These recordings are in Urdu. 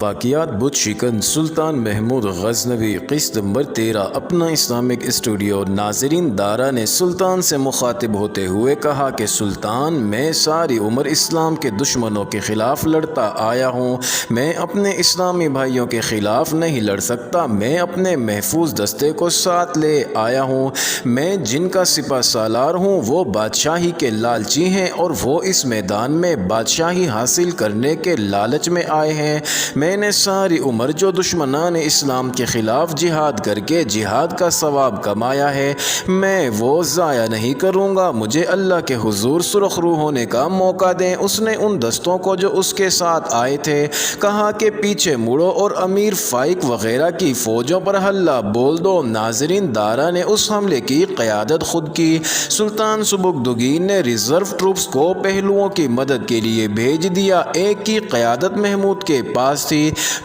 واقعات بت شکن سلطان محمود غزنوی قسط نمبر 13 اپنا اسلامک اسٹوڈیو۔ ناظرین، دارا نے سلطان سے مخاطب ہوتے ہوئے کہا کہ سلطان، میں ساری عمر اسلام کے دشمنوں کے خلاف لڑتا آیا ہوں، میں اپنے اسلامی بھائیوں کے خلاف نہیں لڑ سکتا، میں اپنے محفوظ دستے کو ساتھ لے آیا ہوں، میں جن کا سپہ سالار ہوں وہ بادشاہی کے لالچی ہیں اور وہ اس میدان میں بادشاہی حاصل کرنے کے لالچ میں آئے ہیں۔ میں نے ساری عمر جو دشمنان اسلام کے خلاف جہاد کر کے جہاد کا ثواب کمایا ہے، میں وہ ضائع نہیں کروں گا۔ مجھے اللہ کے حضور سرخ رو ہونے کا موقع دیں۔ اس نے ان دستوں کو جو اس کے ساتھ آئے تھے کہا کہ پیچھے مڑو اور امیر فائق وغیرہ کی فوجوں پر حملہ بول دو۔ ناظرین، دارا نے اس حملے کی قیادت خود کی۔ سلطان سبکتگین نے ریزرو ٹروپس کو پہلوؤں کی مدد کے لیے بھیج دیا۔ ایک کی قیادت محمود کے پاس تھی۔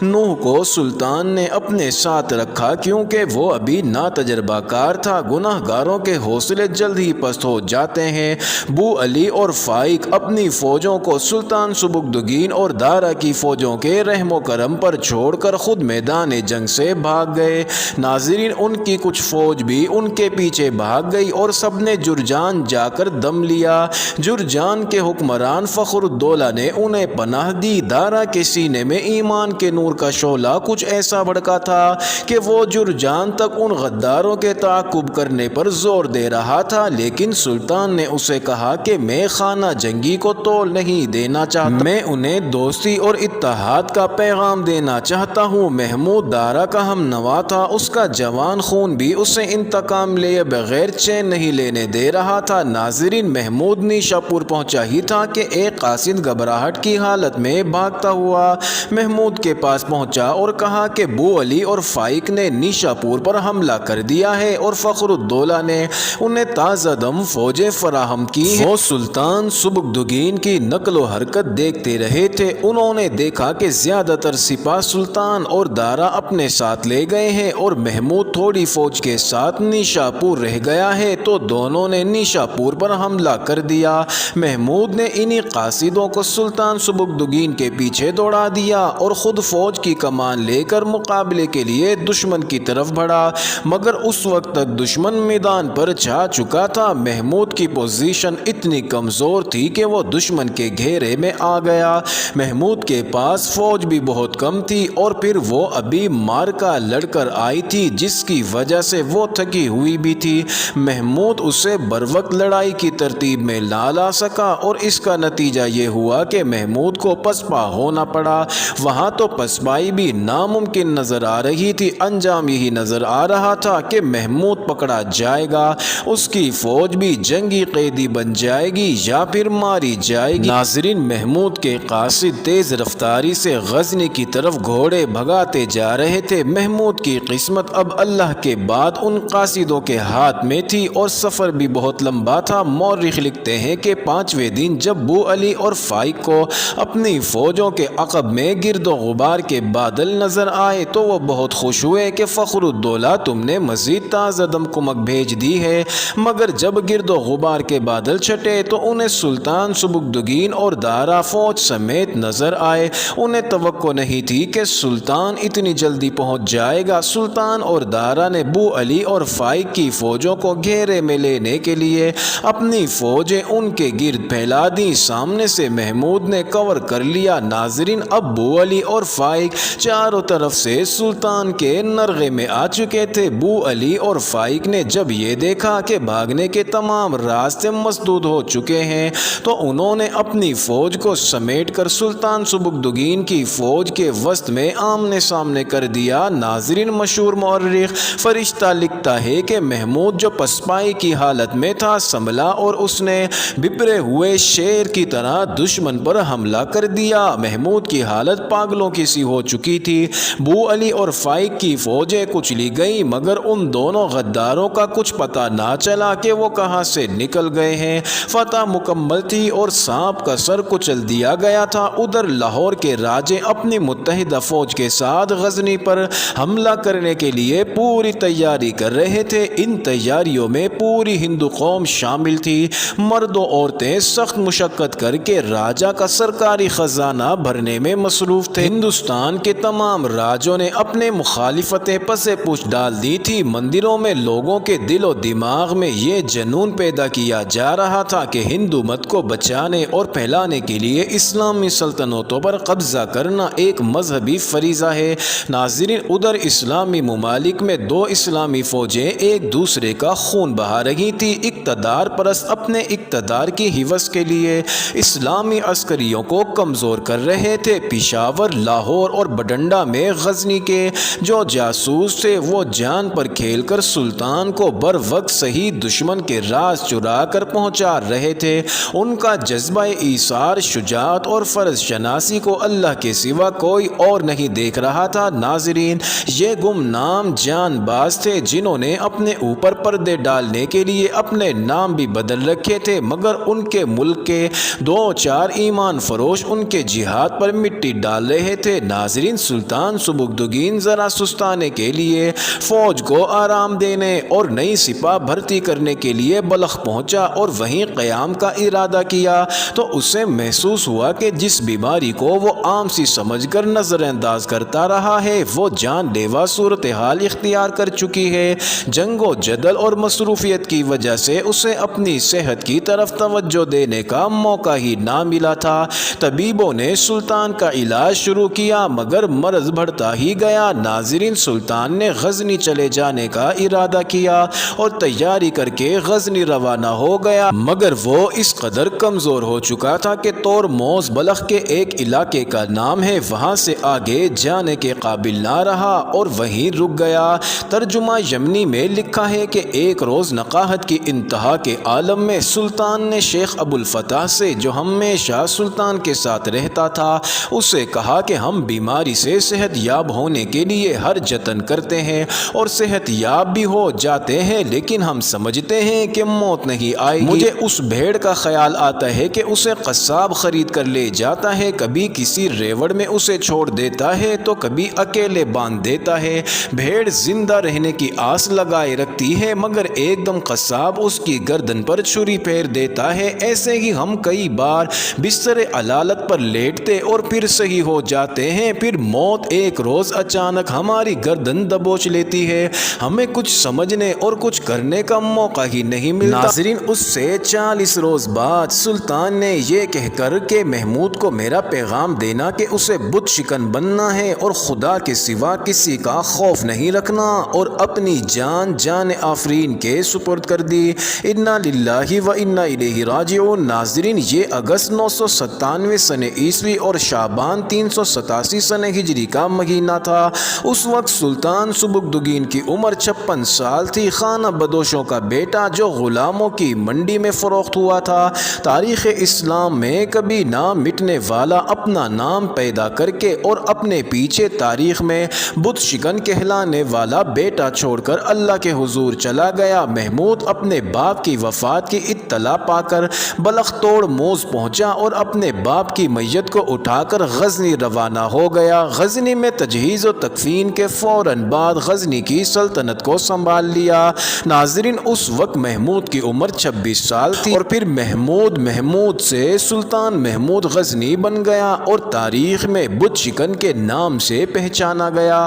نوح کو سلطان نے اپنے ساتھ رکھا کیونکہ وہ ابھی ناتجربہ کار تھا۔ گناہ گاروں کے حوصلے جلد ہی پست ہو جاتے ہیں۔ بو علی اور فائق اپنی فوجوں کو سلطان سبکتگین اور دارا کی فوجوں کے رحم و کرم پر چھوڑ کر خود میدان جنگ سے بھاگ گئے۔ ناظرین، ان کی کچھ فوج بھی ان کے پیچھے بھاگ گئی اور سب نے جرجان جا کر دم لیا۔ جرجان کے حکمران فخر الدولہ نے انہیں پناہ دی۔ دارا کے سینے میں ایمان کے نور کا شعلہ کچھ ایسا بھڑکا تھا کہ وہ جرجان تک ان غداروں کے تعاقب کرنے پر زور دے رہا تھا، لیکن سلطان نے اسے کہا کہ میں خانہ جنگی کو تول نہیں دینا چاہتا، میں انہیں دوستی اور اتحاد کا پیغام دینا چاہتا ہوں۔ محمود دارا کا ہم نوا تھا، اس کا جوان خون بھی اسے انتقام لیے بغیر چین نہیں لینے دے رہا تھا۔ ناظرین، محمود نیشا پور پہنچا ہی تھا کہ ایک قاصد گھبراہٹ کی حالت میں بھاگتا ہوا محمود کے پاس پہنچا اور کہا کہ بو علی اور فائق نے نیشا پور پر حملہ کر دیا ہے اور فخر الدولہ نے انہیں تازہ دم فوجیں فراہم کی ہیں۔ وہ سلطان سبکتگین کی نقل و حرکت دیکھتے رہے تھے۔ انہوں نے دیکھا کہ زیادہ تر سپاہ سلطان اور دارا اپنے ساتھ لے گئے ہیں اور محمود تھوڑی فوج کے ساتھ نیشا پور رہ گیا ہے، تو دونوں نے نیشا پور پر حملہ کر دیا۔ محمود نے انہی قاصدوں کو سلطان سبکتگین کے پیچھے دوڑا دیا اور خود فوج کی کمان لے کر مقابلے کے لیے دشمن کی طرف بڑھا، مگر اس وقت تک دشمن میدان پر چھا چکا تھا۔ محمود کی پوزیشن اتنی کمزور تھی کہ وہ دشمن کے گھیرے میں آ گیا۔ محمود کے پاس فوج بھی بہت کم تھی اور پھر وہ ابھی مارکا لڑ کر آئی تھی جس کی وجہ سے وہ تھکی ہوئی بھی تھی۔ محمود اسے بروقت لڑائی کی ترتیب میں لا سکا اور اس کا نتیجہ یہ ہوا کہ محمود کو پسپا ہونا پڑا۔ وہاں تو پسپائی بھی ناممکن نظر آ رہی تھی، انجام یہی نظر آ رہا تھا کہ محمود پکڑا جائے گا، اس کی فوج بھی جنگی قیدی بن جائے گی یا پھر ماری جائے گی۔ ناظرین، محمود کے قاصد تیز رفتاری سے غزنی کی طرف گھوڑے بھگاتے جا رہے تھے۔ محمود کی قسمت اب اللہ کے بعد ان قاصدوں کے ہاتھ میں تھی اور سفر بھی بہت لمبا تھا۔ مورخ لکھتے ہیں کہ 5ویں دن جب بو علی اور فائق کو اپنی فوجوں کے عقب میں گرد و غبار کے بادل نظر آئے تو وہ بہت خوش ہوئے کہ فخر الدولہ، تم نے مزید تازہ دم کمک بھیج دی ہے۔ مگر جب گرد و غبار کے بادل چھٹے تو انہیں سلطان سبکتگین اور دارا فوج سمیت نظر آئے۔ انہیں توقع نہیں تھی کہ سلطان اتنی جلدی پہنچ جائے گا۔ سلطان اور دارا نے بو علی اور فائق کی فوجوں کو گھیرے میں لینے کے لیے اپنی فوجیں ان کے گرد پھیلا دیں۔ سامنے سے محمود نے کور کر لیا۔ ناظرین، اب بو علی اور فائق چاروں طرف سے سلطان کے نرغے میں آ چکے تھے۔ بو علی اور فائق نے جب یہ دیکھا کہ بھاگنے کے تمام راستے مسدود ہو چکے ہیں تو انہوں نے اپنی فوج کو سمیٹ کر سلطان سبکتگین کی فوج کے وسط میں آمنے سامنے کر دیا۔ ناظرین، مشہور مورخ فرشتہ لکھتا ہے کہ محمود جو پسپائی کی حالت میں تھا سنبھلا اور اس نے بپرے ہوئے شیر کی طرح دشمن پر حملہ کر دیا۔ محمود کی حالت پاگلوں کی سی ہو چکی تھی۔ بو علی اور فائق کی فوجیں کچلی گئیں مگر ان دونوں غداروں کا کچھ پتہ نہ چلا کہ وہ کہاں سے نکل گئے ہیں۔ فتح مکمل تھی اور سانپ کا سر کچل دیا گیا تھا۔ ادھر لاہور کے راجے اپنی متحدہ فوج کے ساتھ غزنی پر حملہ کرنے کے لیے پوری تیاری کر رہے تھے۔ ان تیاریوں میں پوری ہندو قوم شامل تھی۔ مرد و عورتیں سخت مشقت کر کے راجہ کا سرکاری خزانہ بھرنے میں مصروف تھے۔ ہندوستان کے تمام راجوں نے اپنے مخالفتیں پس پش ڈال دی تھی۔ مندروں میں لوگوں کے دل و دماغ میں یہ جنون پیدا کیا جا رہا تھا کہ ہندو مت کو بچانے اور پھیلانے کے لیے اسلامی سلطنتوں پر قبضہ کرنا ایک مذہبی فریضہ ہے۔ ناظرین، ادھر اسلامی ممالک میں دو اسلامی فوجیں ایک دوسرے کا خون بہا رہی تھی۔ اقتدار پرست اپنے اقتدار کی حوث کے لیے اسلامی عسکریوں کو کمزور کر رہے تھے۔ پشاور، لاہور اور بٹنڈا میں غزنی کے جو جاسوس تھے وہ جان پر کھیل کر سلطان کو بر وقت صحیح دشمن کے راز چرا کر پہنچا رہے تھے۔ ان کا جذبہ ایثار، شجاعت اور فرض شناسی کو اللہ کے سوا کوئی اور نہیں دیکھ رہا تھا۔ ناظرین، یہ گمنام جان باز تھے جنہوں نے اپنے اوپر پردے ڈالنے کے لیے اپنے نام بھی بدل رکھے تھے، مگر ان کے ملک کے دو چار ایمان فروش ان کے جہاد پر مٹی ڈال رہے تھے۔ ناظرین، سلطان سبکدگین ذرا سستانے کے لیے فوج کو آرام دینے اور نئی سپاہ بھرتی کرنے کے لیے بلخ پہنچا اور وہیں قیام کا ارادہ کیا تو اسے محسوس ہوا کہ جس بیماری کو وہ عام سی سمجھ کر نظر انداز کرتا رہا ہے وہ جان لیوا صورتحال اختیار کر چکی ہے۔ جنگ و جدل اور مصروفیت کی وجہ سے اسے اپنی صحت کی طرف توجہ دینے کا موقع ہی نہ ملا تھا۔ طبیبوں نے سلطان کا علاج شروع کیا مگر مرض بڑھتا ہی گیا۔ ناظرین، سلطان نے غزنی چلے جانے کا ارادہ کیا اور تیاری کر کے غزنی روانہ ہو گیا، مگر وہ اس قدر کمزور ہو چکا تھا کہ تورموز بلخ کے ایک علاقے کا نام ہے، وہاں سے آگے جانے کے قابل نہ رہا اور وہیں رک گیا۔ ترجمہ یمنی میں لکھا ہے کہ ایک روز نقاہت کی انتہا کے عالم میں سلطان نے شیخ ابو الفتح سے، جو ہمیشہ سلطان کے ساتھ رہتا تھا، اسے کہا کہ ہم بیماری سے صحت یاب ہونے کے لیے ہر جتن کرتے ہیں اور صحت یاب بھی ہو جاتے ہیں، لیکن ہم سمجھتے ہیں کہ موت نہیں آئے گی۔ مجھے اس بھیڑ کا خیال آتا ہے کہ اسے قصاب خرید کر لے جاتا ہے، کبھی کسی ریوڑ میں اسے چھوڑ دیتا ہے تو کبھی اکیلے باندھ دیتا ہے۔ بھیڑ زندہ رہنے کی آس لگائے رکھتی ہے مگر ایک دم قصاب اس کی گردن پر چھری پھیر دیتا ہے۔ ایسے ہی ہم کئی بار بستر علالت پر لیٹتے اور پھر صحیح ہو جاتے ہیں، پھر موت ایک روز اچانک ہماری گردن دبوچ لیتی ہے، ہمیں کچھ سمجھنے اور کچھ کرنے کا موقع ہی نہیں ملتا۔ ناظرین، اس سے 40 روز بعد سلطان نے یہ کہہ کر کہ محمود کو میرا پیغام دینا کہ اسے بت شکن بننا ہے اور خدا کے سوا کسی کا خوف نہیں رکھنا، اور اپنی جان آفرین کے سپرد کر دی۔ انا للہ و انا الیہ راجعون۔ ناظرین، یہ اگست 997 سن عیسوی اور شعبان 387 سن ہجری کا مہینہ تھا۔ اس وقت سلطان سبکدگین کی عمر 56 سال تھی۔ خانہ بدوشوں کا بیٹا جو غلاموں کی منڈی میں فروخت ہوا تھا، تاریخ اسلام میں کبھی نہ مٹنے والا اپنا نام پیدا کر کے اور اپنے پیچھے تاریخ میں بت شکن کہلانے والا بیٹا چھوڑ کر اللہ کے حضور چلا گیا۔ محمود اپنے باپ کی وفات کی اطلاع پا کر بلخ تورموز پہنچا اور اپنے باپ کی میت کو اٹھا کر غزنی روانہ ہو گیا۔ غزنی میں تجہیز و تکفین کے فوراً بعد غزنی کی سلطنت کو سنبھال لیا۔ ناظرین، اس وقت محمود کی عمر 26 سال تھی اور پھر محمود سے سلطان محمود غزنی بن گیا اور تاریخ میں بت شکن کے نام سے پہچانا گیا۔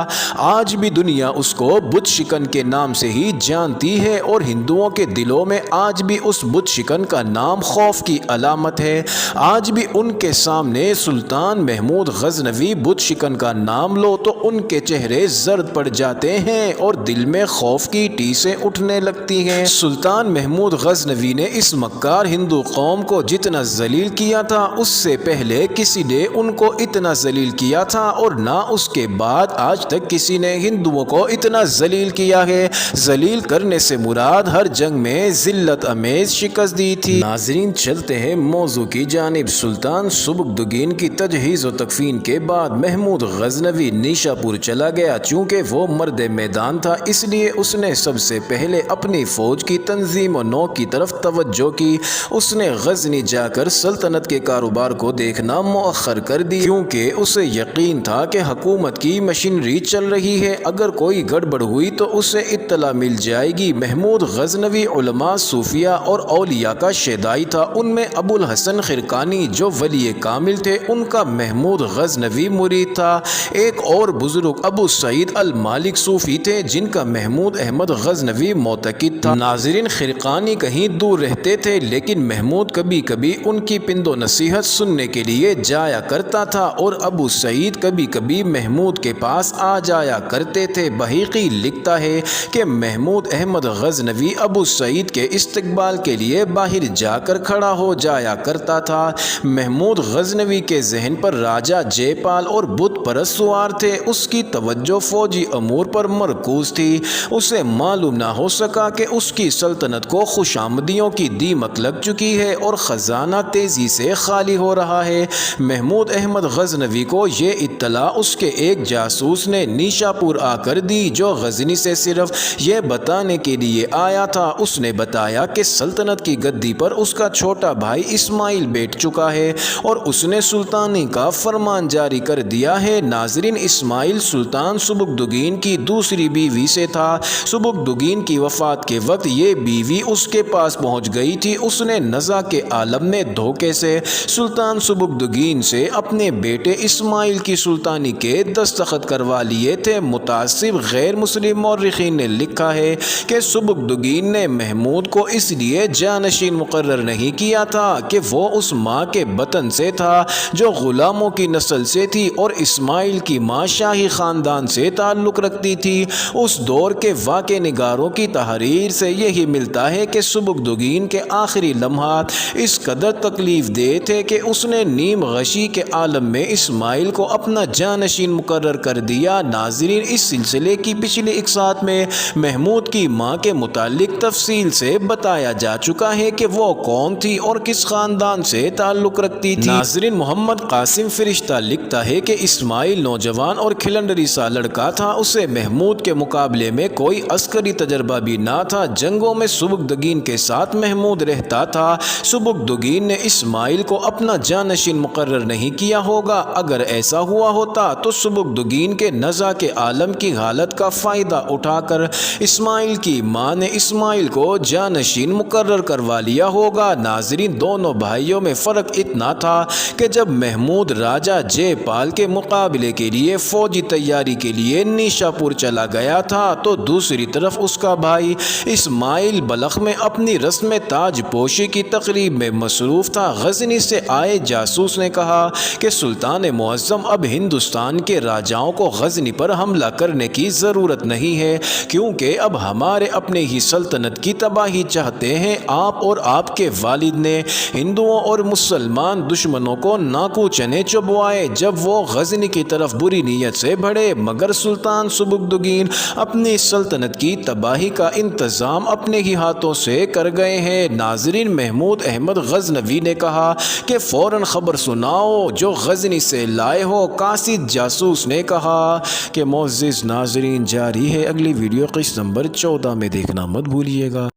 آج بھی دنیا اس کو بت شکن کے نام سے ہی جانتی ہے اور ہندوؤں کے دلوں میں آج بھی اس بت شکن کا نام خوف کی علامت ہے۔ آج بھی ان کے سامنے سلطان محمود غزنوی بت شکن کا نام لو تو ان کے چہرے زرد پڑ جاتے ہیں اور دل میں خوف کی ٹیسیں اٹھنے لگتی ہیں۔ سلطان محمود غزنوی نے اس مکار ہندو قوم کو جتنا ذلیل کیا تھا اس سے پہلے کسی نے ان کو اتنا ذلیل کیا تھا اور نہ اس کے بعد آج تک کسی نے ہندوؤں کو اتنا ذلیل کیا ہے۔ ذلیل کرنے سے مراد ہر جنگ میں ذلت امیز شکست دی تھی۔ ناظرین، چلتے ہیں موضوع کی جانب۔ سلطان سبکدگین کی تجہیز و تکفین کے بعد محمود غزنوی نیشا پور چلا گیا۔ چونکہ وہ مرد میدان تھا اس لیے اس نے سب سے پہلے اپنی فوج کی تنظیم و نو کی طرف توجہ کی۔ اس نے غزنی جا کر سلطنت کے کاروبار کو دیکھنا مؤخر کر دی کیونکہ اسے یقین تھا کہ حکومت کی مشینری چل رہی ہے، اگر کوئی گڑبڑ ہوئی تو اسے اطلاع مل جائے گی۔ محمود غزنوی علماء، صوفیاء اور اولیاء کا شیدائی تھا۔ ان میں ابو الحسن خرقانی جو ولی کامل تھے، ان کا محمود غزنوی مرید تھا۔ ایک اور بزرگ ابو سعید المالک صوفی تھے جن کا محمود احمد غزنوی معتقد تھا۔ ناظرین، خرقانی کہیں دور رہتے تھے لیکن محمود کبھی کبھی ان کی پند و نصیحت سننے کے لیے جایا کرتا تھا اور ابو سعید کبھی کبھی محمود کے پاس آ جایا کرتے تھے۔ بحیقی لکھتا ہے کہ محمود احمد غزنوی ابو سعید کے استقبال کے لیے باہر جا کر کھڑا ہو جایا کرتا تھا۔ محمود غزنوی کے ذہن پر راجہ جے پال اور بت پرست سوار تھے۔ اس کی توجہ فوجی امور پر مرکوز تھی۔ اسے معلوم نہ ہو سکا کہ اس کی سلطنت کو خوشامدیوں کی دیمک لگ چکی ہے اور خزانہ تیزی سے خالی ہو رہا ہے۔ محمود احمد غزنوی کو یہ اطلاع اس کے ایک جاسوس نے نیشا پور آ کر دی جو غزنی سے صرف یہ بتانے کے لیے آیا تھا۔ اس نے بتایا کہ سلطنت کی گدی پر اس کا چھوٹا بھائی اسماعیل بیٹھ چکا ہے اور اس نے سلطانی کا فرمان جاری کر دیا ہے۔ ناظرین، اسماعیل سلطان سبکدگین کی دوسری بیوی سے تھا۔ سبکدگین کی وفات کے وقت یہ بیوی اس کے پاس پہنچ گئی تھی۔ اس نے نزا کے عالم نے دھوکے سے سلطان سبکدگین سے اپنے بیٹے اسماعیل کی سلطانی کے دستخط کروا لیے تھے۔ متعصب غیر مسلم مورخین نے لکھا ہے کہ سبکدگین نے محمود کو اس لیے جانشین مقرر نہیں کیا تھا کہ وہ اس ماں کے بطن سے تھا جو غلاموں کی نسل سے تھی اور اسماعیل کی ماں شاہی خاندان سے تعلق رکھتی تھی۔ اس دور کے واقع نگاروں کی تحریر سے یہی ملتا ہے کہ سبکدگین کے آخری لمحات اس قدر تکلیف دہ تھے کہ اس نے نیم غشی کے عالم میں اسماعیل کو اپنا جانشین مقرر کر دیا۔ ناظرین، اس سلسلے کی پچھلی اقساط میں محمود کی ماں کے متعلق تفصیل سے بتایا جا چکا ہے کہ وہ کون تھی اور کس خاندان سے تعلق رکھتی تھی۔ ناظرین، محمد قاسم فرشتہ لکھتا ہے کہ اسماعیل نوجوان اور کھلنڈری سا لڑکا تھا۔ اسے محمود کے مقابلے میں کوئی عسکری تجربہ بھی نہ تھا۔ جنگوں میں سبکدگین کے ساتھ محمود رہتا تھا۔ سبکدگین نے اسماعیل کو اپنا جانشین مقرر نہیں کیا ہوگا۔ اگر ایسا ہوا ہوتا تو سبکدگین کے نزا کے عالم کی حالت کا فائدہ اٹھا کر اسماعیل کی ماں نے اسماعیل کو جانشین مقرر کروا لیا ہوگا۔ ناظرین، دونوں بھائیوں میں فرق اتنا تھا کہ جب محمود راجہ جے پال کے مقابلے کے لیے فوجی تیاری کے لیے نیشا پور چلا گیا تھا تو دوسری طرف اس کا بھائی اسماعیل بلخ میں اپنی رسم تاج پوشی کی تقریب میں مصروف تھا۔ غزنی سے آئے جاسوس نے کہا کہ سلطان معظم اب ہندوستان کے راجاؤں کو غزنی پر حملہ کرنے کی ضرورت نہیں ہے کیونکہ اب ہمارے اپنے ہی سلطنت کی تباہی چاہتے ہیں۔ آپ اور آپ کے والد نے ہندوؤں اور مسلمان دشمنوں کو ناکو چنے چبوائے جب وہ غزنی کی طرف بری نیت سے بڑھے، مگر سلطان سبکدگین اپنی سلطنت کی تباہی کا انتظام اپنے ہی ہاتھوں سے کر گئے ہیں۔ ناظرین، محمود احمد غزنوی نے کہا کہ فوراً خبر سناؤ جو غزنی سے لائے ہو۔ قاصد جاسوس نے کہا کہ معزز ناظرین، جاری ہے اگلی ویڈیو قسط نمبر 14 میں دیکھنا مت بھولیے گا۔